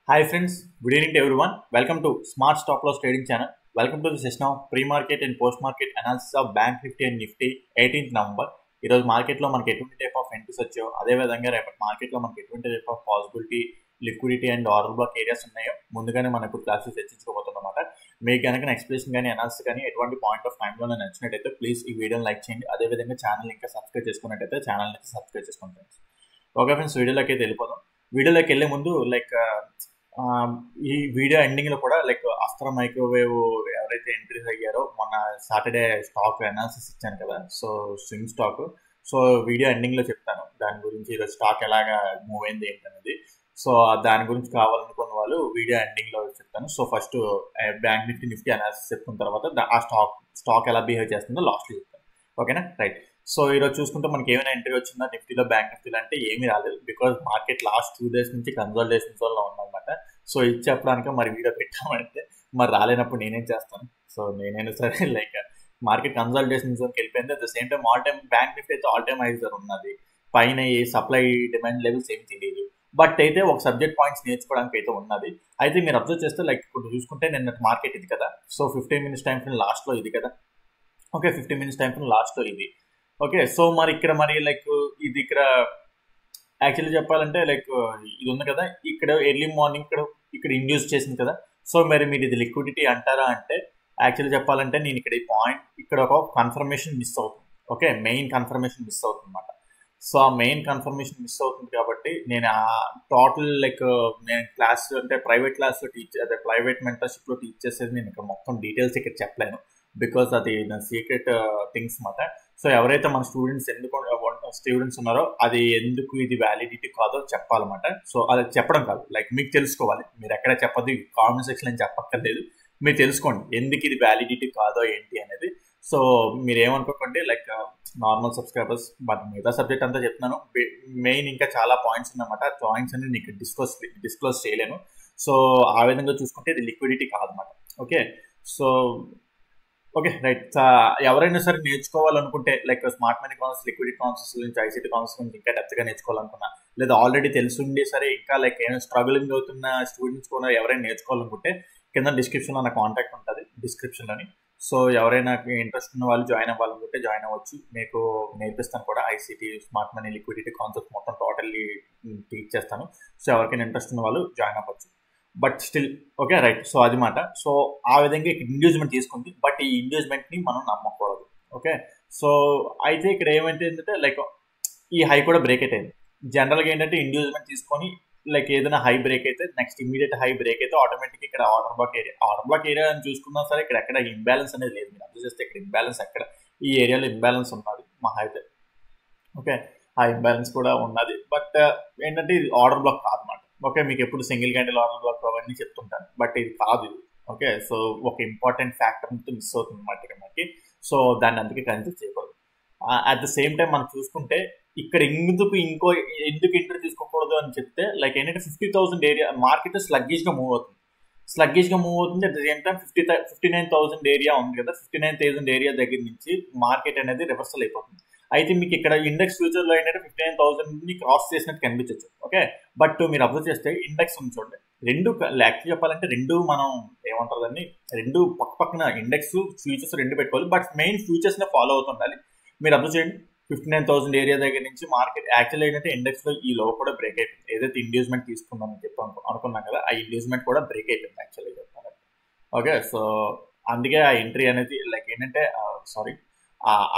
Hi friends, good evening to everyone. Welcome to Smart Stop Loss Trading Channel. Welcome to the session of pre-market and post-market analysis of Bank Nifty and Nifty 18th November. ఈరోజు మార్కెట్లో మనకి ఎటువంటి type of entries వచ్చాయో అదేవిధంగా రేపటి మార్కెట్లో మనకి ఎటువంటి type of possibility liquidity and order black areas ఉన్నాయో ముందుగానే మనం ఇప్పుడు క్లాసెస్ చర్చించుకోబోతున్నమాట. మీకు కనుక ఎక్స్ప్లెనేషన్ కానీ అనాలిసిస్ కానీ ఎటువంటి పాయింట్ ఆఫ్ టైంలో నచ్చినట్టయితే ప్లీజ్ ఈ వీడియోని లైక్ చేయండి. అదేవిధంగా ఛానల్ ఇంకా సబ్స్క్రైబ్ చేసుకున్నట్టయితే ఛానల్ని సబ్స్క్రైబ్ చేసుకోండి ఫ్రెండ్స్. ఓకే ఫ్రెండ్స్, వీడియోలోకి అయితే వెళ్ళిపోదాం. వీడియోలోకి వెళ్ళే ముందు ఈ వీడియో ఎండింగ్లో కూడా అస్త్ర మైక్రోవేవ్ ఎవరైతే ఎంట్రీస్ అయ్యారో మొన్న సాటర్డే స్టాక్ అనాలిసిస్ ఇచ్చాను కదా, so swing stock. So video ఎండింగ్లో చెప్తాను దాని గురించి, ఈరోజు స్టాక్ ఎలాగా మూవ్ అయింది ఏంటనేది. సో దాని గురించి కావాలనుకున్న వాళ్ళు వీడియో ఎండింగ్లో చెప్తాను. So first bank Nifty analysis చెప్పుకున్న తర్వాత ఆ స్టాక్ ఎలా బిహేవ్ చేస్తుందో లాస్ట్లో చెప్తాను. ఓకేనా, రైట్. సో ఈరోజు చూసుకుంటే మనకి ఏమైనా ఎంట్రీ వచ్చిందా నిఫ్టీలో, బ్యాంక్ నిఫ్టీలో అంటే ఏమీ రాలేదు. బికాజ్ మార్కెట్ లాస్ట్ 2 days నుంచి కన్సల్టేషన్స్ వల్ల ఉందన్నమాట. సో ఇది చెప్పడానికి మరి వీడియో పెట్టామంటే మరి రాలేనప్పుడు నేనేం చేస్తాను. సో నేనైనా సరే మార్కెట్ కన్సల్టేషన్స్ వెళ్ళిపోయింది. At the same time all time bank Nifty అయితే ఆల్ టైమ్ హైజర్ ఉన్నది. పైన ఏ సప్లై డిమాండ్ లెవెల్స్ ఏమి తెలియదు. బట్ అయితే ఒక సబ్జెక్ట్ పాయింట్స్ నేర్చుకోవడానికి అయితే ఉన్నది. అయితే మీరు అబ్జర్వ్ చేస్తే ఇప్పుడు చూసుకుంటే నిన్న మార్కెట్ ఇది కదా, సో 15 minutes టైం ఫ్రేమ్ లాస్ట్లో ఇది కదా. ఓకే, 15 minutes టైం ఫ్రేమ్ లాస్ట్లో ఇది. ఓకే, సో మరి ఇక్కడ ఇది ఇక్కడ యాక్చువల్లీ చెప్పాలంటే ఇది ఉంది కదా, ఇక్కడ ఎర్లీ మార్నింగ్ ఇక్కడ ఇండ్యూస్ చేసింది కదా. సో మరి మీరు ఇది లిక్విడిటీ అంటారా అంటే యాక్చువల్లీ చెప్పాలంటే నేను ఇక్కడ ఈ పాయింట్ ఇక్కడ ఒక కన్ఫర్మేషన్ మిస్ అవుతుంది. ఓకే, మెయిన్ కన్ఫర్మేషన్ మిస్ అవుతుంది అనమాట. సో ఆ మెయిన్ కన్ఫర్మేషన్ మిస్ అవుతుంది కాబట్టి నేను ఆ టోటల్ నేను క్లాస్ అంటే ప్రైవేట్ క్లాస్లో ప్రైవేట్ మెంటర్షిప్లో టీచ్ చేసేది నేను ఇక్కడ మొత్తం డీటెయిల్స్ ఇక్కడ చెప్పలేను. బికాస్ అది నా సీక్రెట్ థింగ్స్ అన్నమాట. సో ఎవరైతే మన స్టూడెంట్స్ ఉన్నారో అది ఎందుకు ఇది వ్యాలిడిటీ కాదో చెప్పాలన్నమాట. సో అది చెప్పడం కాదు, మీకు తెలుసుకోవాలి. మీరు ఎక్కడ చెప్పదు, కామెంట్ సెక్షన్ అని చెప్పక్కర్లేదు, మీరు తెలుసుకోండి ఎందుకు ఇది వ్యాలిడిటీ కాదో ఏంటి అనేది. సో మీరు ఏమనుకోకండి, నార్మల్ సబ్స్క్రైబర్స్. బట్ మిగతా సబ్జెక్ట్ అంతా చెప్తున్నాను. మెయిన్ ఇంకా చాలా పాయింట్స్ ఉన్నమాట. పాయింట్స్ అన్ని నీకు డిస్క్లోజ్ చేయలేను. సో ఆ విధంగా చూసుకుంటే ఇది లిక్విడిటీ కాదన్నమాట. Okay, so okay, right. ఎవరైనా సరే నేర్చుకోవాలనుకుంటే smart money concepts, liquidity concepts గురించి, ఐసీటీ కాన్సెప్ట్స్ గురించి ఇంకా డెప్త్గా నేర్చుకోవాలనుకున్నా, లేదా ఆల్రెడీ తెలుసుండి సరే ఇంకా ఏమైనా స్ట్రగులింగ్ అవుతున్న స్టూడెంట్స్ కూడా ఎవరైనా నేర్చుకోవాలనుకుంటే కింద డిస్క్రిప్షన్లో నా కాంటాక్ట్ ఉంటుంది, డిస్క్రిప్షన్లోని. సో ఎవరైనా ఇంట్రెస్ట్ ఉన్న వాళ్ళు జాయిన్ అవ్వాలనుకుంటే జాయిన్ అవ్వచ్చు. మీకు నేర్పిస్తాను కూడా ICT, smart money, liquidity concept మొత్తం టోటల్లీ టీచ్ చేస్తాను. సో ఎవరికైనా ఇంట్రెస్ట్ ఉన్న వాళ్ళు జాయిన్ అవ్వచ్చు. But still okay, right. So అది మాట. సో ఆ విధంగా ఇక్కడ ఇండ్యూస్మెంట్ తీసుకుంది, బట్ ఈ ఇండ్యూస్మెంట్ని మనం నమ్మకూడదు. ఓకే, సో అయితే ఇక్కడ ఏమైందంటే ఈ హై కూడా బ్రేక్ అయింది. జనరల్గా ఏంటంటే ఇండ్యూస్మెంట్ తీసుకొని ఏదైనా హై బ్రేక్ అయితే నెక్స్ట్ ఇమీడియట్ హై బ్రేక్ అయితే ఆటోమేటిక్గా ఇక్కడ ఆర్డర్ బ్లాక్ ఏరియా అని చూసుకున్నా సరే ఇక్కడ ఎక్కడ ఇంబ్యాలెన్స్ అనేది లేదు. మీరు అబ్జర్వ్ చేస్తే ఇక్కడ ఇంబ్యాలెన్స్ ఎక్కడ, ఈ ఏరియాలో ఇంబ్యాలెన్స్ ఉన్నది మహా అయితే. ఓకే, ఆ ఇంబ్యాలెన్స్ కూడా ఉన్నది. బట్ ఏంటంటే ఇది ఆర్డర్ బ్లాక్ కాదన్నమాట. ఓకే, మీకు ఎప్పుడు సింగిల్ క్యాండిల్ ఆర్డర్ బ్లాక్ అవన్నీ చెప్తుంటాను, బట్ ఇది కాదు ఇది. ఓకే, సో ఒక ఇంపార్టెంట్ ఫ్యాక్టర్ మిస్ అవుతుంది అన్నమాట మనకి. సో దాన్ని అందుకే కన్సిడర్ చేయకూడదు. అట్ ద సేమ్ టైం మనం చూసుకుంటే ఇక్కడ ఎందుకు ఎంట్రీ తీసుకోకూడదు అని చెప్తే ఏంటంటే 50,000 ఏరియా మార్కెట్ స్లగ్గిష్గా మూవ్ అవుతుంది. At the same time 59,000 area ఉంది కదా, 59,000 ఏరియా దగ్గర నుంచి మార్కెట్ అనేది రివర్సల్ అయిపోతుంది. అయితే మీకు ఇక్కడ ఇండెక్స్ ఫ్యూచర్లో ఏంటంటే 59,000ని క్రాస్ చేసినట్టు కనిపించవచ్చు. ఓకే, బట్ మీరు అబ్జర్వ్ చేస్తే ఇండెక్స్ ఉంది చూడండి, రెండు యాక్చువల్ చెప్పాలంటే రెండు మనం ఏమంటారు దాన్ని, రెండు పక్కన ఇండెక్స్ ఫ్యూచర్స్ రెండు పెట్టుకోవాలి. బట్ మెయిన్ ఫ్యూచర్స్ని ఫాలో అవుతుండాలి. మీరు అబ్జర్వ్ చేయండి, 59,000 ఏరియా దగ్గర నుంచి మార్కెట్ యాక్చువల్ ఏంటంటే ఇండెక్స్లో ఈ లో కూడా బ్రేక్ అయిపోయింది. ఏదైతే ఇండ్యూస్మెంట్ తీసుకుందామని చెప్పి అనుకున్నాం కదా, ఆ ఇండ్యూస్మెంట్ కూడా బ్రేక్ అయిపోయింది యాక్చువల్గా చెప్పాలంటే. ఓకే, సో అందుకే ఆ ఎంట్రీ అనేది ఏంటంటే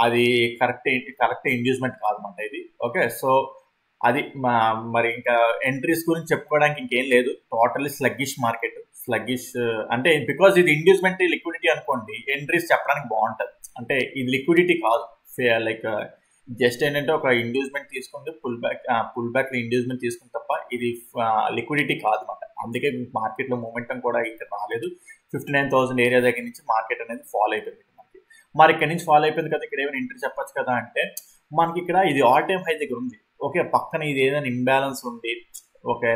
అది కరెక్ట్ ఇండ్యూస్మెంట్ కాదన్నమాట ఇది. ఓకే, సో అది మరి ఇంకా ఎంట్రీస్ గురించి చెప్పుకోవడానికి ఇంకేం లేదు. Totally sluggish market. స్లగ్గిష్ అంటే బికాజ్ ఇది ఇండ్యూస్మెంట్ లిక్విడిటీ అనుకోండి, ఎంట్రీస్ చెప్పడానికి బాగుంటుంది. అంటే ఇది లిక్విడిటీ కాదు, జస్ట్ ఏంటంటే ఒక ఇండ్యూస్మెంట్ తీసుకుంటే పుల్ బ్యాక్ ఇండ్యూస్మెంట్ తీసుకుని తప్ప ఇది లిక్విడిటీ కాదన్నమాట. అందుకే మార్కెట్లో మూమెంటం కూడా ఇక్కడ రాలేదు. 59,000 ఏరియా దగ్గర నుంచి మార్కెట్ అనేది ఫాల్ అయిపోయింది. మరి ఇక్కడ నుంచి ఫాలో అయిపోయింది కదా, ఇక్కడ ఏమైనా ఎంట్రీ చెప్పచ్చు కదా అంటే మనకి ఇక్కడ ఇది ఆల్ టైమ్ హై దగ్గర ఉంది. ఓకే, పక్కన ఇది ఏదైనా ఇంబ్యాలెన్స్ ఉంది. ఓకే,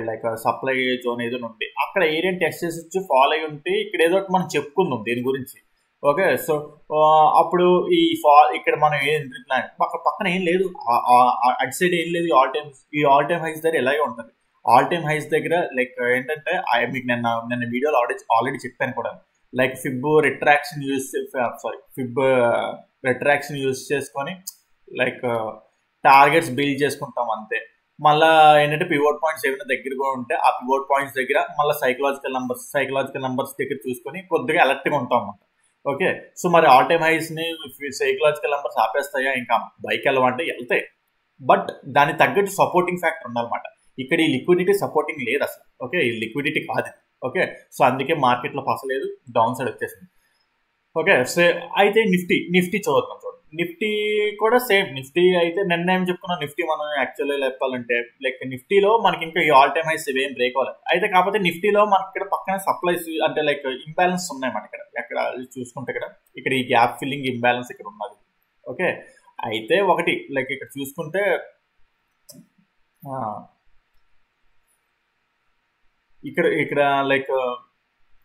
సప్లై జోన్ ఏదైనా ఉంది, అక్కడ ఏరియా టెస్ట్ చేసి వచ్చి ఫాలో అయి ఉంటే ఇక్కడ ఏదో ఒకటి మనం చెప్పుకుందాం దీని గురించి. ఓకే, సో అప్పుడు ఇక్కడ మనం ఏంటి ప్లాన్ పక్కన ఏం లేదు, అటు సైడ్ ఏం లేదు, ఈ ఆల్ టైమ్ హైస్ దగ్గర ఇలాగే ఉంటుంది. ఆల్ టైమ్ హైస్ దగ్గర లైక్ ఏంటంటే మీకు నిన్న వీడియోలో ఆల్రెడీ చెప్పాను కూడా, లైక్ ఫిబ్ రిట్రాక్షన్ యూజ్ చేసుకొని లైక్ టార్గెట్స్ బిల్డ్ చేసుకుంటాం అంతే. మళ్ళీ ఏంటంటే పివోట్ పాయింట్స్ ఏమైనా దగ్గరగా ఉంటే ఆ పివోట్ పాయింట్స్ దగ్గర మళ్ళీ సైకలాజికల్ నంబర్స్ దగ్గర చూసుకొని కొద్దిగా అలర్ట్గా ఉంటాం అన్నమాట. ఓకే, సో మరి ఆల్ టైమ్ హైస్ ని సైకలాజికల్ నంబర్స్ ఆపేస్తాయా? ఇంకా బైక్ వెళ్ళమంటే వెళ్తాయి, బట్ దానికి తగ్గట్టు సపోర్టింగ్ ఫ్యాక్టర్ ఉండాలన్నమాట. ఇక్కడ ఈ లిక్విడిటీ సపోర్టింగ్ లేదు అసలు. ఓకే, ఈ లిక్విడిటీ కాదు. ఓకే, సో అందుకే మార్కెట్లో పసలేదు, డౌన్ సైడ్ వచ్చేసింది. ఓకే, సో అయితే నిఫ్టీ చూద్దాం. నిఫ్టీ కూడా సేమ్. నిఫ్టీ అయితే నిన్న ఏం చెప్పుకున్నాం, నిఫ్టీ మనం యాక్చువల్గా చెప్పాలంటే లైక్ నిఫ్టీలో మనకి ఇంకా ఈ ఆల్ టైమ్ హైస్ ఏం బ్రేక్ అవ్వలేదు. అయితే కాకపోతే నిఫ్టీలో మనకి ఇక్కడ పక్కన సప్లైస్ అంటే లైక్ ఇంబ్యాలెన్స్ ఉన్నాయి మన ఇక్కడ చూసుకుంటే ఇక్కడ ఈ గ్యాప్ ఫిల్లింగ్ ఇంబ్యాలెన్స్ ఇక్కడ ఉన్నది. ఓకే, అయితే ఒకటి లైక్ ఇక్కడ చూసుకుంటే ఇక్కడ లైక్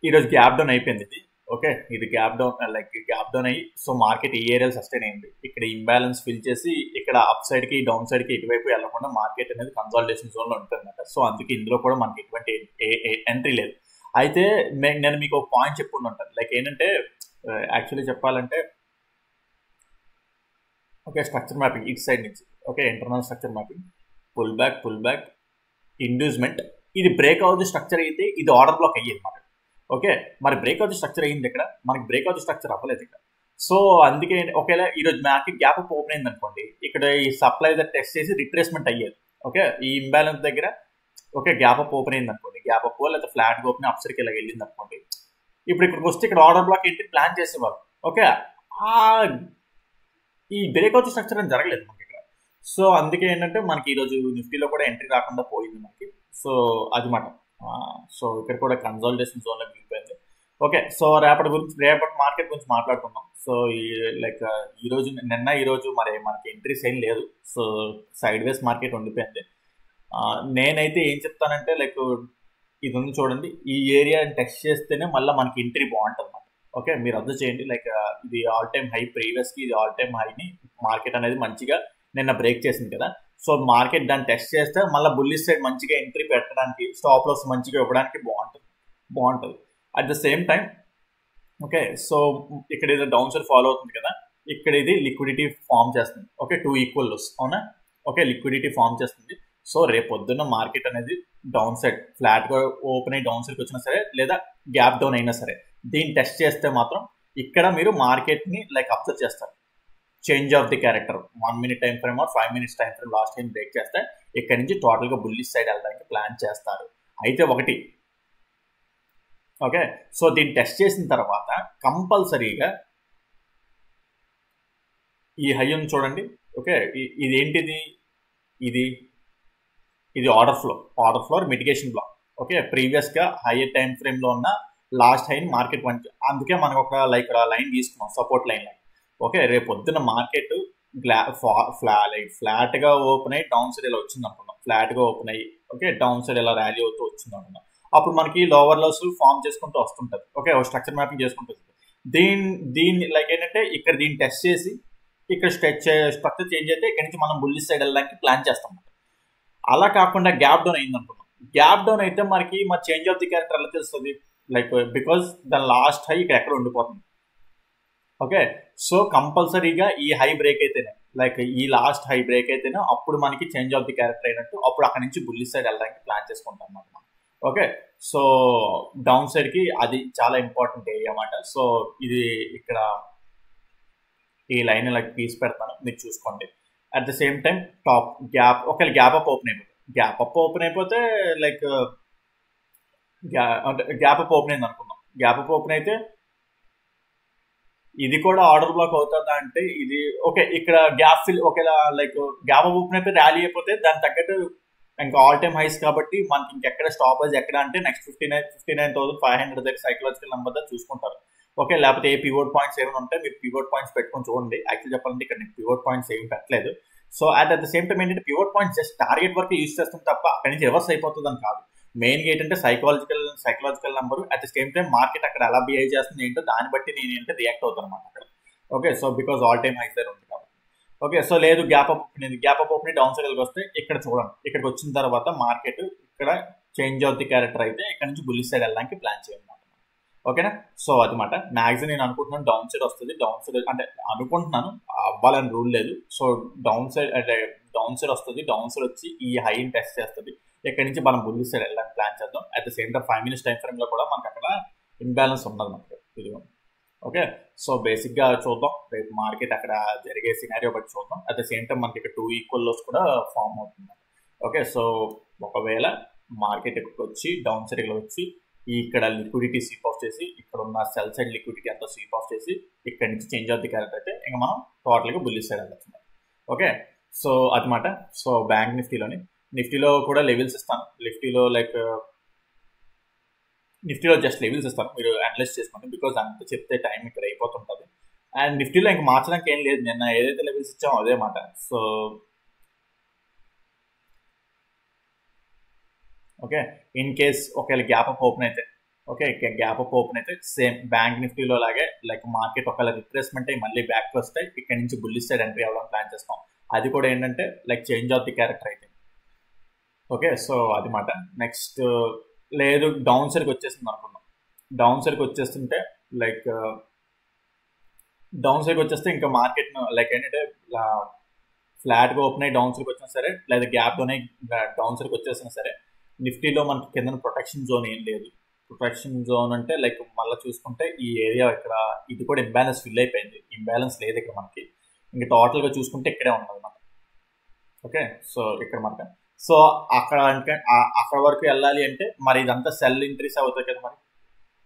ఈరోజు గ్యాప్ డౌన్ అయిపోయింది ఇది. ఓకే, ఇది గ్యాప్ డౌన్ అయ్యి సో మార్కెట్ ఈ ఏరియా సస్టైన్ అయింది. ఇక్కడ ఇంబ్యాలెన్స్ ఫిల్ చేసి ఇక్కడ అప్ సైడ్ కి డౌన్ సైడ్ కి ఎటువైపు వెళ్లకుండా మార్కెట్ అనేది కన్సాలిడేషన్ జోన్ లో ఉంటుంది అనమాట. సో అందుకే ఇందులో కూడా మనకి ఎటువంటి ఎంట్రీ లేదు. అయితే నేను మీకు ఒక పాయింట్ చెప్పుకుంటుంటాను, లైక్ ఏంటంటే యాక్చువల్లీ చెప్పాలంటే ఓకే స్ట్రక్చర్ మ్యాపింగ్ ఇటు సైడ్ నుంచి. Okay, internal structure mapping, pull back inducement. ఇది బ్రేక్ అవుట్ స్ట్రక్చర్ అయితే ఇది ఆర్డర్ బ్లాక్ అయ్యేది మాట. ఓకే, మరి బ్రేక్అవుట్ స్ట్రక్చర్ అయింది ఇక్కడ, మనకి బ్రేక్అవుట్ స్ట్రక్చర్ అవ్వలేదు ఇక్కడ. సో అందుకే ఒకవేళ ఈరోజు మార్కెట్ గ్యాప్ అప్ ఓపెన్ అయింది అనుకోండి, ఇక్కడ ఈ సప్లై టెస్ట్ చేసి రిట్రేస్మెంట్ అయ్యేది. ఓకే, ఈ ఇంబ్యాలెన్స్ దగ్గర ఓకే గ్యాప్ అప్ ఓపెన్ అయింది అనుకోండి, గ్యాప్ అప్ లేకపోతే ఫ్లాట్ ఓపెన్ అప్ సైడ్కి ఇలా వెళ్ళింది అనుకోండి, ఇప్పుడు ఇక్కడికి వస్తే ఇక్కడ ఆర్డర్ బ్లాక్ ఏంటి ప్లాన్ చేసేవారు. ఓకే, ఈ బ్రేక్అవుట్ స్ట్రక్చర్ అని జరగలేదు మనకి ఇక్కడ. సో అందుకే ఏంటంటే మనకి ఈరోజు నిఫ్టీలో కూడా ఎంట్రీ రాకుండా పోయింది మనకి. సో అది మాట. సో ఇక్కడ కూడా కన్సాలిడేషన్ జోన్ లో మిగిలిపోయింది. ఓకే, సో రేపటి మార్కెట్ గురించి మాట్లాడుకుందాం. సో లైక్ ఈ రోజు మరి మనకి ఎంట్రీస్ ఏం లేదు. సో సైడ్ వేస్ మార్కెట్ ఉండిపోయింది. నేనైతే ఏం చెప్తానంటే లైక్ ఇది ఉంది చూడండి, ఈ ఏరియా టెస్ట్ చేస్తేనే మళ్ళీ మనకి ఎంట్రీ బాగుంటుంది అన్నమాట. ఓకే, మీరు అబ్జర్వ్ చేయండి, లైక్ ఇది ఆల్ టైమ్ హై ప్రీవియస్ కి ఇది ఆల్ టైమ్ హైని మార్కెట్ అనేది మంచిగా నిన్న బ్రేక్ చేసింది కదా. సో మార్కెట్ దాన్ని టెస్ట్ చేస్తే మళ్ళీ బుల్లిష్ సైడ్ మంచిగా ఎంట్రీ పెట్టడానికి, స్టాప్ లాస్ మంచిగా ఇవ్వడానికి బాగుంటుంది. At the same time okay, so ఇక్కడ ఏదో డౌన్ సైడ్ ఫాలో అవుతుంది కదా, ఇక్కడ ఇది లిక్విడిటీ ఫామ్ చేస్తుంది. ఓకే, 2 ఈక్వల్ లోస్ అవునా. ఓకే, లిక్విడిటీ ఫామ్ చేస్తుంది. సో రేపు పొద్దున్న మార్కెట్ అనేది డౌన్ సైడ్ ఫ్లాట్ గా ఓపెన్ అయ్యి డౌన్ సైడ్కి వచ్చినా సరే లేదా గ్యాప్ డౌన్ అయినా సరే దీన్ని టెస్ట్ చేస్తే మాత్రం ఇక్కడ మీరు మార్కెట్ ని లైక్ అబ్జర్వ్ చేస్తారు. Change of the character 1 minute time frame are 5 minutes time frame last time break చేస్తే ఇక్కడ నుంచి టోటల్ గా బుల్లిష్ సైడ్ వెళ్ళడానికి ప్లాన్ చేస్తారు. అయితే ఒకటి ఓకే, సో దీన్ని టెస్ట్ చేసిన తర్వాత కంపల్సరీగా ఈ హై ఉంది చూడండి. ఓకే, ఇదేంటిది, ఇది order flow mitigation block. Okay, previous గా హైయర్ టైం ఫ్రేమ్ లో ఉన్న లాస్ట్ హైని మార్కెట్ అందుకే మనకు ఒక లైక్ లైన్ తీసుకున్నాం, సపోర్ట్ లైన్. ఓకే, రేపు పొద్దున్న మార్కెట్ ఫ్లాట్ గా ఓపెన్ అయ్యి డౌన్ సైడ్ ఇలా వచ్చింది అనుకున్నాం, ఫ్లాట్ గా ఓపెన్ అయ్యి ఓకే డౌన్ సైడ్ ఇలా ర్యాలీ అవుతూ వచ్చింది అనుకున్నాం. అప్పుడు మనకి లోవర్ లోస్ ఫామ్ చేసుకుంటూ వస్తుంటది. ఓకే, స్ట్రక్చర్ మ్యాపింగ్ చేసుకుంటుంది. దీన్ని లైక్ ఏంటంటే ఇక్కడ దీన్ని టెస్ట్ చేసి ఇక్కడ స్ట్రక్చర్ చేంజ్ అయితే ఇక్కడ నుంచి మనం బుల్లిష్ సైడ్ వెళ్ళడానికి ప్లాన్ చేస్తాం. అలా కాకుండా గ్యాప్ డౌన్ అయింది అనుకున్నాం. గ్యాప్ డౌన్ అయితే మనకి చేంజ్ ఆఫ్ ది క్యారెక్టర్ ఎలా తెలుస్తుంది, లైక్ బికాస్ దాని లాస్ట్ హై ఇక్కడ ఎక్కడ ఉండిపోతుంది. ఓకే, సో కంపల్సరీగా ఈ హై బ్రేక్ అయితేనే లైక్ ఈ లాస్ట్ హై బ్రేక్ అయితేనే అప్పుడు మనకి చేంజ్ ఆఫ్ ది క్యారెక్టర్ అయినట్టు, అప్పుడు అక్కడ నుంచి బుల్లిష్ సైడ్ వెళ్ళడానికి ప్లాన్ చేసుకుంటాం అన్నమాట. ఓకే, సో డౌన్ సైడ్ కి అది చాలా ఇంపార్టెంట్ ఏరియా అన్నమాట. సో ఇది ఇక్కడ ఈ లైన్ ఇలా తీసి పెడతాను, మీరు చూసుకోండి. At the same time top gap ఒకవేళ గ్యాప్ అప్ ఓపెన్ అయిపోతే లైక్ గ్యాప్ అప్ ఓపెన్ అయింది అనుకుందాం. గ్యాప్ అప్ ఓపెన్ అయితే ఇది కూడా ఆర్డర్ బ్లాక్ అవుతుందా అంటే ఇది ఓకే, ఇక్కడ గ్యాప్ ఫిల్ ఒకవేళ లైక్ గ్యాప్ అప్ ఓపెన్ అయిపోతే ర్యాలీ అయిపోతే దాని తగ్గట్టు ఇంకా ఆల్ టైమ్ హైస్ కాబట్టి మనకి ఇంకెక్కడ స్టాప్ వైజ్ ఎక్కడ అంటే నెక్స్ట్ 59,500 దగ్గర సైకలాజికల్ నెంబర్ దగ్గర చూసుకుంటారు. ఓకే, లేకపోతే ఏ పివోట్ పాయింట్స్ ఏమైనా ఉంటే మీరు పివోట్ పాయింట్స్ పెట్టుకొని చూడండి. యాక్చువల్ చెప్పాలంటే ఇక్కడ నేను పివోట్ పాయింట్స్ ఏమి పెట్టలేదు. So at the same time ఏంటంటే పివోట్ పాయింట్స్ జస్ట్ టార్గెట్ వరకు యూజ్ చేస్తాం తప్ప అక్కడి నుంచి రివర్స్ అయిపోతుంది అని కాదు. మెయిన్గా ఏంటంటే psychological number. At the same time market అక్కడ ఎలా బిహేవ్ చేస్తుంది ఏంటో దాన్ని బట్టి నేను ఏంటంటే రియాక్ట్ అవుతాను అనమాట అక్కడ. Okay, so because all time highs దగ్గర ఉంది కాబట్టి. ఓకే, సో లేదు గ్యాప్ అప్ ఓపెన్ అయింది, గ్యాప్ అప్ ఓపెన్ డౌన్ సైడ్కి వస్తే ఇక్కడ చూడండి, ఇక్కడికి వచ్చిన తర్వాత మార్కెట్ ఇక్కడ చేంజ్ అవుట్ ది క్యారెక్టర్ అయితే ఇక్కడ నుంచి బుల్లిష్ సైడ్ వెళ్ళడానికి ప్లాన్ చేయాలన్నమాట. ఓకేనా, సో అదన్నమాట మ్యాక్సిమం నేను అనుకుంటున్నాను డౌన్ సైడ్ వస్తుంది, డౌన్ సైడ్ అంటే అనుకుంటున్నాను, అవ్వాలని రూల్ లేదు. సో డౌన్ సైడ్ అంటే డౌన్ సైడ్ వస్తుంది, డౌన్ సైడ్ వచ్చి ఈ హైని టెస్ట్ చేస్తుంది, ఇక్కడ నుంచి మనం బుల్లిష్ సైడ్ వెళ్ళడానికి ప్లాన్ చేద్దాం. At the same time 5 minutes time frame లో కూడా మనకు అక్కడ ఇంబ్యాలెన్స్ ఉన్నది మనకి ఇది. ఓకే, సో బేసిక్ గా చూద్దాం రేపు మార్కెట్ అక్కడ జరిగే సినారియో బట్టి చూద్దాం. అట్ ద సేమ్ టైం మనకి ఇక్కడ 2 ఈక్వల్ లోస్ కూడా ఫామ్ అవుతుంది. ఓకే, సో ఒకవేళ మార్కెట్ ఇక్కడికి వచ్చి డౌన్ సైడ్ ఇక్కడ వచ్చి ఇక్కడ లిక్విడిటీ స్వీప్ ఆఫ్ చేసి ఇక్కడ ఉన్న సెల్ సైడ్ లిక్విడిటీ అంతా స్వీప్ ఆఫ్ చేసి ఇక్కడ నుంచి చేంజ్ ఆఫ్ ది క్యారెక్టర్ అయితే ఇంకా మనం టోటల్గా బుల్లిష్ సైడ్ వెళ్ళచ్చు. ఓకే, సో అదనమాట. సో బ్యాంక్ నిఫ్టీలో కూడా లెవెల్స్ ఇస్తాను. నిఫ్టీలో జస్ట్ లెవెల్స్ ఇస్తాను, మీరు అనలైజ్ చేసుకోండి, బికాజ్ అంత చెప్తే టైం ఇక్కడ అయిపోతుంటుంది. అండ్ నిఫ్టీలో ఇంకా మార్చడానికి ఏం లేదు, నిన్న ఏదైతే లెవెల్స్ ఇచ్చామో అదే మాట. సో ఓకే, ఇన్ కేస్ ఒకవేళ గ్యాప్ అప్ ఓపెన్ అయితే, ఓకే గ్యాప్ అప్ ఓపెన్ అయితే సేమ్ బ్యాంక్ నిఫ్టీలో లాగే లైక్ మార్కెట్ ఒకవేళ రిట్రేస్మెంట్ అయ్యి మళ్ళీ బ్యాక్ వస్తాయి, ఇక్కడ నుంచి బుల్లిష్ సైడ్ ఎంట్రీ అవ్వడం ప్లాన్ చేస్తాం. అది కూడా ఏంటంటే like change of the character అయితే. ఓకే, సో అది మాట. నెక్స్ట్ లేదు డౌన్ సైడ్కి వచ్చేస్తుంది అనుకున్నాం, డౌన్ సైడ్కి వచ్చేస్తుంటే లైక్ డౌన్ సైడ్కి వచ్చేస్తే ఇంకా మార్కెట్ లైక్ ఏంటంటే ఫ్లాట్గా ఓపెన్ అయ్యి డౌన్ సైడ్కి వచ్చినా సరే, లేదా గ్యాప్లోనే డౌన్ సైడ్కి వచ్చేసినా సరే, నిఫ్టీలో మనకి కింద ప్రొటెక్షన్ జోన్ ఏం లేదు. ప్రొటెక్షన్ జోన్ అంటే లైక్ మళ్ళీ చూసుకుంటే ఈ ఏరియా ఇక్కడ ఇది కూడా ఇంబ్యాలెన్స్ ఫిల్ అయిపోయింది, ఇంబ్యాలెన్స్ లేదు ఇక్కడ మనకి. ఇంకా టోటల్గా చూసుకుంటే ఇక్కడే ఉన్నది మనకి. ఓకే, సో ఇక్కడ మనకి సో అక్కడ వరకు వెళ్ళాలి అంటే మరి ఇదంతా సెల్ ఎంట్రీస్ అవుతాయి కదా, మరి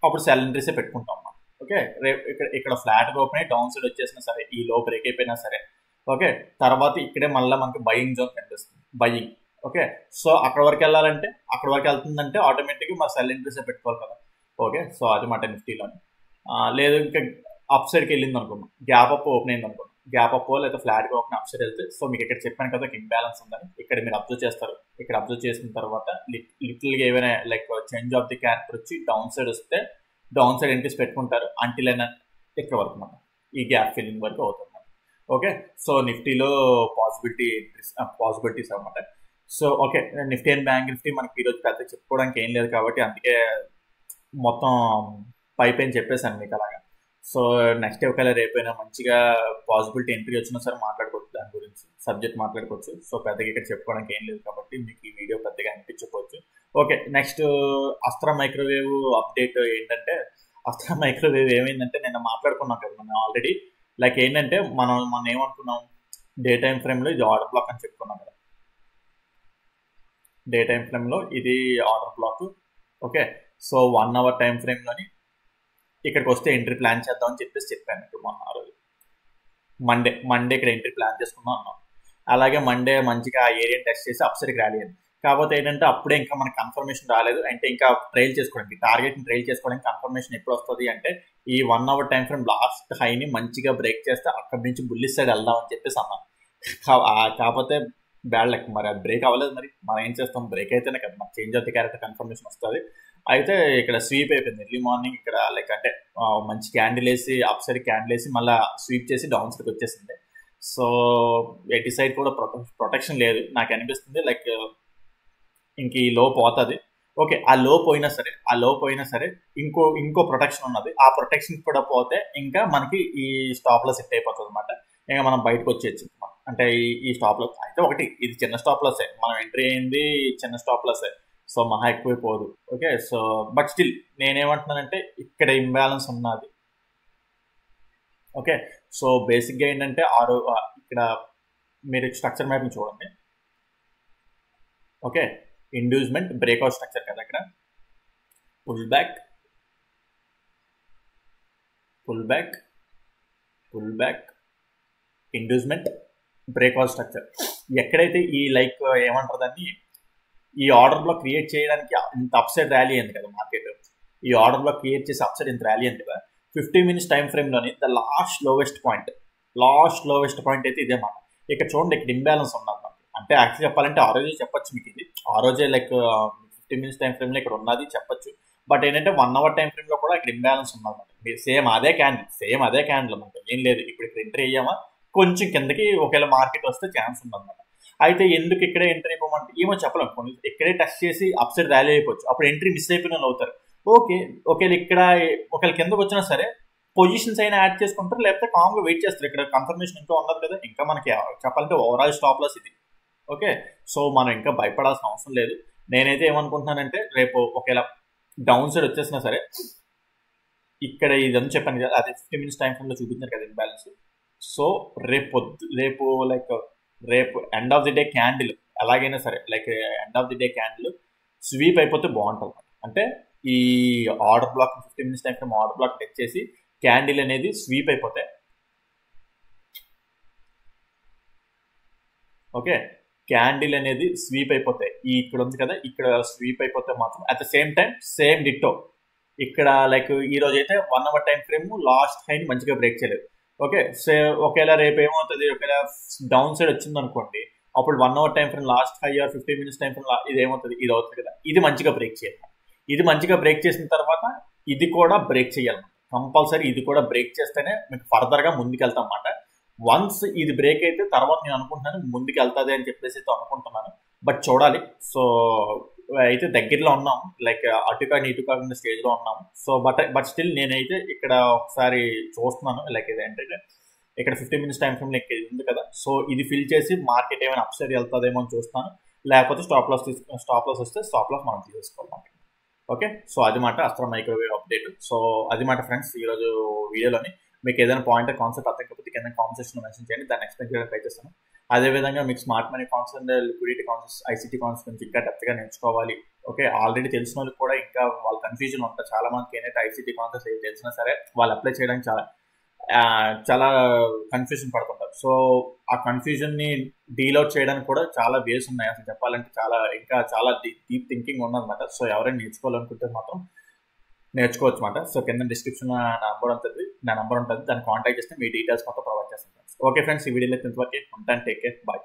అప్పుడు సెల్ ఎంట్రీసే పెట్టుకుంటాం మనం. ఓకే, రేపు ఇక్కడ ఫ్లాట్గా ఓపెన్ అయ్యి డౌన్ సైడ్ వచ్చేసినా సరే, ఈ లో బ్రేక్ అయిపోయినా సరే, ఓకే తర్వాత ఇక్కడే మళ్ళీ మనకి బయింగ్ జోన్ కనిపిస్తుంది, బయింగ్. ఓకే, సో అక్కడ వరకు వెళ్ళాలంటే అక్కడ వరకు వెళ్తుందంటే ఆటోమేటిక్గా మరి సెల్ ఎంట్రీసే పెట్టుకోవాలి కదా. ఓకే, సో అది మాట నిఫ్టీలోని. లేదు ఇంకా అప్ సైడ్కి వెళ్ళింది అనుకున్నాం, గ్యాప్ అప్ ఓపెన్ అయింది అనుకున్నాం, గ్యాప్ అప్ లేదా ఫ్లాట్గా ఓపెన్ అప్ సైడ్ వెళ్తే, సో మీకు ఇక్కడ చెప్పాను కదా ఇంబ్యాలెన్స్ ఉందని, ఇక్కడ మీరు అబ్జర్వ్ చేస్తారు. ఇక్కడ అబ్జర్వ్ చేసిన తర్వాత లిటిల్గా ఏమైనా like change of the character వచ్చి డౌన్ సైడ్ వస్తే డౌన్ సైడ్ ఎంట్రీస్ పెట్టుకుంటారు అంటిల్ అయినా ఇక్కడ వరకు మనం ఈ గ్యాప్ ఫిల్లింగ్ వరకు అవుతుంది. ఓకే, సో నిఫ్టీలో పాసిబిలిటీస్ అనమాట. So okay, Nifty and bank Nifty మనకి ఈరోజు పెద్ద చెప్పుకోవడానికి ఏం లేదు కాబట్టి అందుకే మొత్తం పైపైన చెప్పేశాను మీకు అలాగా. సో నెక్స్ట్ ఒకవేళ రేపైనా మంచిగా పాసిబిలిటీ ఎంట్రీ వచ్చినా సరే మాట్లాడుకోవచ్చు, దాని గురించి సబ్జెక్ట్ మాట్లాడుకోవచ్చు. సో పెద్దగా ఇక్కడ చెప్పుకోవడానికి ఏం లేదు కాబట్టి మీకు ఈ వీడియో పెద్దగా అనిపించకపోవచ్చు. Okay, next Astra microwave update ఏంటంటే, అస్త్రా మైక్రోవేవ్ ఏమైందంటే నిన్న మాట్లాడుకున్నాం కదా మనం ఆల్రెడీ. లైక్ ఏంటంటే మనం ఏమనుకున్నాం, డే టైం ఫ్రేమ్లో ఇది ఆర్డర్ బ్లాక్ అని చెప్పుకున్నాం కదా, డే టైం ఫ్రేమ్లో ఇది order block. Okay, so 1 hour time ఫ్రేమ్లోని ఇక్కడికి వస్తే ఎంట్రీ ప్లాన్ చేద్దాం అని చెప్పాను ఇప్పుడు మొన్న ఆ రోజు మండే ఇక్కడ ఎంట్రీ ప్లాన్ చేసుకుందాం అన్నాం. అలాగే మండే మంచిగా ఆ ఏరియాని టెస్ట్ చేసి అప్సైడ్కి ర్యాలీ అయింది. కాకపోతే ఏంటంటే అప్పుడే ఇంకా మనకి కన్ఫర్మేషన్ రాలేదు, అంటే ఇంకా ట్రైల్ చేసుకోవడానికి టార్గెట్ని ట్రైల్ చేసుకోవడానికి కన్ఫర్మేషన్ ఎప్పుడు వస్తుంది అంటే ఈ 1 hour టైం ఫ్రేమ్ లాస్ట్ హైని మంచిగా బ్రేక్ చేస్తే అక్కడి నుంచి బుల్లిష్ సైడ్ వెళ్దాం అని చెప్పేసి అన్నాను. కాకపోతే బ్యాడ్ లక్, మరి అది బ్రేక్ అవ్వలేదు. మరి మనం ఏం చేస్తాం, బ్రేక్ అయితేనే కదా మనకి change of the character confirmation వస్తుంది. అయితే ఇక్కడ స్వీప్ అయిపోయింది ఎర్లీ మార్నింగ్, ఇక్కడ లైక్ అంటే మంచి క్యాండిల్ వేసి అప్ సైడ్ క్యాండిల్ వేసి మళ్ళీ స్వీప్ చేసి డౌన్ సైడ్కి వచ్చేసింది. సో ఎటు సైడ్ కూడా ప్రొటెక్షన్ లేదు నాకు అనిపిస్తుంది, లైక్ ఇంక ఈ లో పోతుంది. ఓకే, ఆ లో పోయినా సరే ఇంకో ప్రొటెక్షన్ ఉన్నది, ఆ ప్రొటెక్షన్ కూడా పోతే ఇంకా మనకి ఈ స్టాప్ లో సెట్ అయిపోతుంది అనమాట. ఇంకా మనం బయటకు వచ్చేయచ్చు, అంటే ఈ స్టాప్ లాస్ అయితే ఒకటి ఇది చిన్న స్టాప్ లాసే, మనం ఎంట్రీ అయింది చిన్న స్టాప్ లాసే, సో మహా ఎక్కువైపోదు. ఓకే, సో బట్ స్టిల్ నేనేమంటున్నానంటే ఇక్కడ ఇంబ్యాలెన్స్ ఉన్నది. ఓకే, సో బేసిక్గా ఏంటంటే ఇక్కడ మీరు స్ట్రక్చర్ మ్యాప్ని చూడండి. ఓకే, ఇండ్యూస్మెంట్ బ్రేక్అవుట్ స్ట్రక్చర్ కదా, ఇక్కడ pull back inducement breakout structure. ఎక్కడైతే ఈ లైక్ ఏమంటారు దాన్ని, ఈ ఆర్డర్ బ్లాక్ క్రియేట్ చేయడానికి ఇంత అప్సైడ్ ర్యాలీ అయింది కదా మార్కెట్, ఈ ఆర్డర్ బ్లాక్ క్రియేట్ చేసి అప్సైడ్ ఇంత ర్యాలీ అయింది కదా 15 minutes టైం ఫ్రేమ్లోని ద లాస్ట్ లోవెస్ట్ పాయింట్ అయితే ఇదే మాట. ఇక్కడ చూడండి, ఇక్కడ ఇంబ్యాలెన్స్ ఉన్నది మనకి, అంటే యాక్చువల్లీ చెప్పాలంటే ఆ రోజే చెప్పొచ్చు మీకు ఇది, ఆ రోజే లైక్ 15 minutes టైం ఫ్రేమ్లో ఇక్కడ ఉన్నది చెప్పొచ్చు. బట్ ఏంటంటే 1 hour టైం ఫ్రేమ్లో కూడా ఇక్కడ ఇంబ్యాలెన్స్ ఉన్నది మనకి. సేమ్ అదే క్యాండిల్ మనకి ఏం లేదు. ఇప్పుడు ఇక్కడ ఎంట్రీ అయ్యామా, కొంచెం కిందకి ఒకవేళ మార్కెట్ వస్తే ఛాన్స్ ఉందన్నమాట. అయితే ఎందుకు ఇక్కడే ఎంట్రీ అయిపోమంటే ఏమో చెప్పలేం, కొన్ని ఇక్కడే టచ్ చేసి అప్ సైడ్ ర్యాలీ అయిపోవచ్చు, అప్పుడు ఎంట్రీ మిస్ అయిపోయిన వాళ్ళు అవుతారు. ఓకే, ఒకవేళ ఇక్కడ ఒకవేళ కిందకు వచ్చినా సరే పొజిషన్స్ అయినా యాడ్ చేసుకుంటారు, లేకపోతే కామ్గా వెయిట్ చేస్తారు. ఇక్కడ కన్ఫర్మేషన్ ఇంకా ఉన్నది కదా, ఇంకా మనకి చెప్పాలంటే ఓవరాల్ స్టాప్ లాస్ ఇది. ఓకే, సో మనం ఇంకా భయపడాల్సిన అవసరం లేదు. నేనైతే ఏమనుకుంటున్నానంటే రేపు ఒకవేళ డౌన్ సైడ్ వచ్చేసినా సరే, ఇక్కడ ఇదని చెప్పాను కదా, అదే 50 minutes టైం ఫ్రేమ్లో చూపించారు కదా ఇంబ్యాలెన్స్. సో రేపు రేపు end of the day candle ఎలాగైనా సరే, like end of the day candle sweep అయిపోతే బాగుంటుంది. అంటే ఈ order black 50 minutes time frame order black touch చేసి క్యాండిల్ అనేది స్వీప్ అయిపోతే, ఓకే, క్యాండిల్ అనేది స్వీప్ అయిపోతే ఇక్కడ ఉంది కదా, ఇక్కడ స్వీప్ అయిపోతే మాత్రం at the same time same ditto ఇక్కడ లైక్ ఈ రోజు అయితే 1 hour టైం ఫ్రేమ్ లాస్ట్ హైని మంచిగా బ్రేక్ చేయలేదు. ఓకే, సో ఒకవేళ రేపు ఏమవుతుంది, ఒకవేళ డౌన్ సైడ్ వచ్చింది అనుకోండి, అప్పుడు 1 hour time frame last high or 50 minutes time frame ఇది ఏమవుతుంది, ఇది అవుతుంది కదా, ఇది మంచిగా బ్రేక్ చేయాలి. ఇది మంచిగా బ్రేక్ చేసిన తర్వాత ఇది కూడా బ్రేక్ చేయాలి కంపల్సరీ. ఇది కూడా బ్రేక్ చేస్తేనే మీకు ఫర్దర్గా ముందుకెళ్తాం అన్నమాట. వన్స్ ఇది బ్రేక్ అయితే తర్వాత నేను అనుకుంటున్నాను ముందుకు వెళ్తుంది అని చెప్పేసి అయితే అనుకుంటున్నాను, బట్ చూడాలి. సో అయితే దగ్గరలో ఉన్నాం, లైక్ అటు కాకుండా స్టేజ్లో ఉన్నాము. సో బట్ స్టిల్ నేనైతే ఇక్కడ ఒకసారి చూస్తున్నాను, లైక్ ఇది ఏంటంటే ఇక్కడ 50 minutes టైం ఫ్రేమ్ లెక్క ఉంది కదా, సో ఇది ఫిల్ చేసి మార్కెట్ ఏమైనా అప్ సైడ్ వెళ్తుందేమో అని చూస్తాను, లేకపోతే స్టాప్ లాస్ వస్తే స్టాప్ లాస్ మనం తీసుకోవాలి. ఓకే, సో అది మాట అస్త్ర మైక్రోవేవ్ అప్డేట్. సో అది మాట ఫ్రెండ్స్ ఈరోజు వీడియోలోని. మీకు ఏదైనా పాయింట్ కాన్సెప్ట్ అర్థం కాకపోతే కింద కామెంట్ సెక్షన్లో మెన్షన్ చేయండి, దాన్ని ఎక్స్ప్లెయిన్ చేయడానికి ట్రై చేస్తాను. అదేవిధంగా మీకు smart money concept, liquidity concept, ICT concept గురించి ఇంకా డెప్త్గా నేర్చుకోవాలి. ఓకే, ఆల్రెడీ తెలిసిన వాళ్ళకి కూడా ఇంకా వాళ్ళ కన్ఫ్యూజన్ ఉంటుంది. చాలా మందికి ఏంటంటే ఐసీటీ కాన్సెప్ట్ ఏది తెలిసినా సరే వాళ్ళు అప్లై చేయడానికి చాలా కన్ఫ్యూజన్ పడుతుంటారు. సో ఆ కన్ఫ్యూజన్ని డీల్అవుట్ చేయడానికి కూడా చాలా వేస్ ఉన్నాయి. అసలు చెప్పాలంటే ఇంకా చాలా డీప్ థింకింగ్ ఉన్నదన్నమాట. సో ఎవరైనా నేర్చుకోవాలనుకుంటే మాత్రం నేర్చుకోవచ్చు అన్నమాట. సో కింద డిస్క్రిప్షన్లో నా నంబర్ ఉంటుంది, దాన్ని కాంటాక్ట్ చేస్తే మీ డీటెయిల్స్ మొత్తం ప్రొవైడ్ చేస్తాను. ఓకే ఫ్రెండ్స్, ఈ వీడియోలో ఇంతవరకు ఉంటాను. Take care, bye.